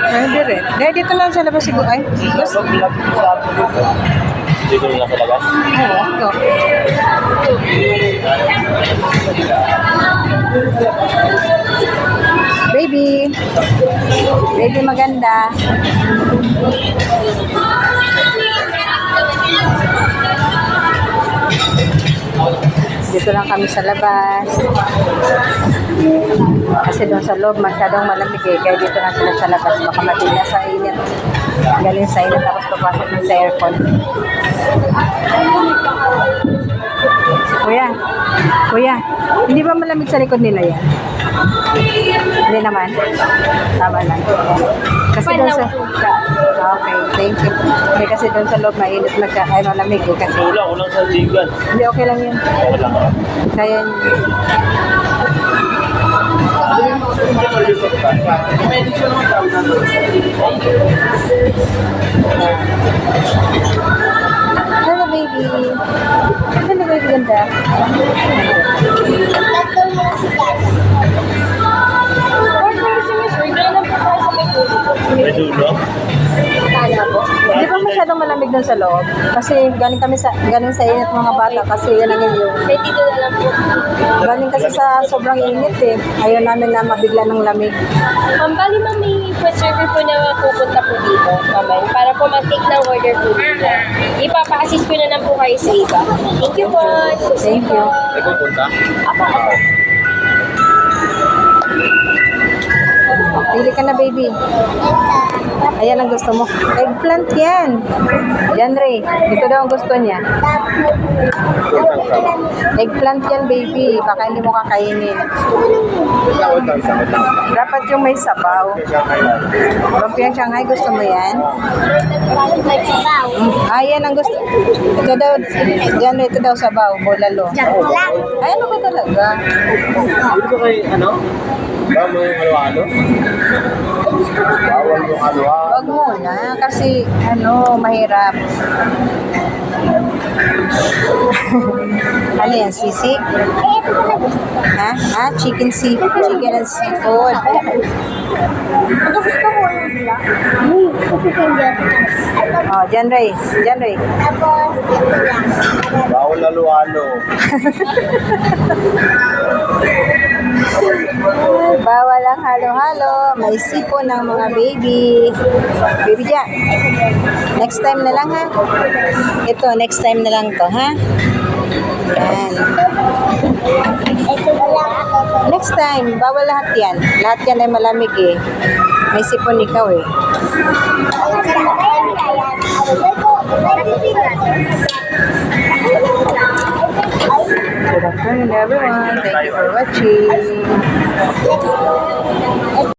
Pwede rin. Dahil dito lang sa labas siguro. Ay, yes. Dito na sa labas. Oo, ito. Baby. Baby maganda. Dito lang kami sa labas. Kasi doon sa loob masyadong malamig eh. Kaya dito lang sila sa labas. Baka matila sa init. Galing sa init tapos papasok din sa aircon. Kuya. Kuya. Hindi ba malamig sa likod nila yan? Hindi naman. Tama lang. Kasi doon sa... Okay, thank you. Hindi kasi doon sa loob mainit ay malamig eh. Kasi... Ulang sa ligan. Hindi, okay lang yun. Okay lang. Kaya hello baby. Hello baby ganda. May dulo. Hindi ba masyadong malamig doon sa loob? Kasi galing sa init mga bata kasi yan ang yung Dito na lang po. galing kasi sa sobrang init eh. Ayaw namin na mabigla ng lamig. Bali ma'am, may food server po na pupunta po dito, kamay, para po mag-take ng order po dito. Ipapa-assist ko na lang po kayo sa iba. Thank you po. Thank you. Ay, pupunta. Ako. Pili ka na baby. Ayan ang gusto mo. Eggplant yan. Yan Ray. Ito daw ang gusto niya. Eggplant yan baby. Baka hindi mo kakainin. Dapat yung may sabaw. Lumpiang Shanghai, gusto mo yan? Ayan ang gusto. Ito daw, yan, ito daw sabaw. Bolalo. Ay, ano ba talaga? Dito kay, ano? Bawal yung halo-halo? Bawal yung halo-halo. Wag muna kasi mahirap. Ano yan, sisig? Ha? Chicken and seafood. Oh, Jan Ray. Bawal halo-halo. Bawal ang halo-halo. May sipon ng mga baby. Baby Jack. Next time na lang ha. Ito, next time na lang to ha. Yan. Next time, bawal lahat yan. Lahat yan ay malamig eh. May sipon ikaw eh. Good afternoon everyone. Thank you for watching.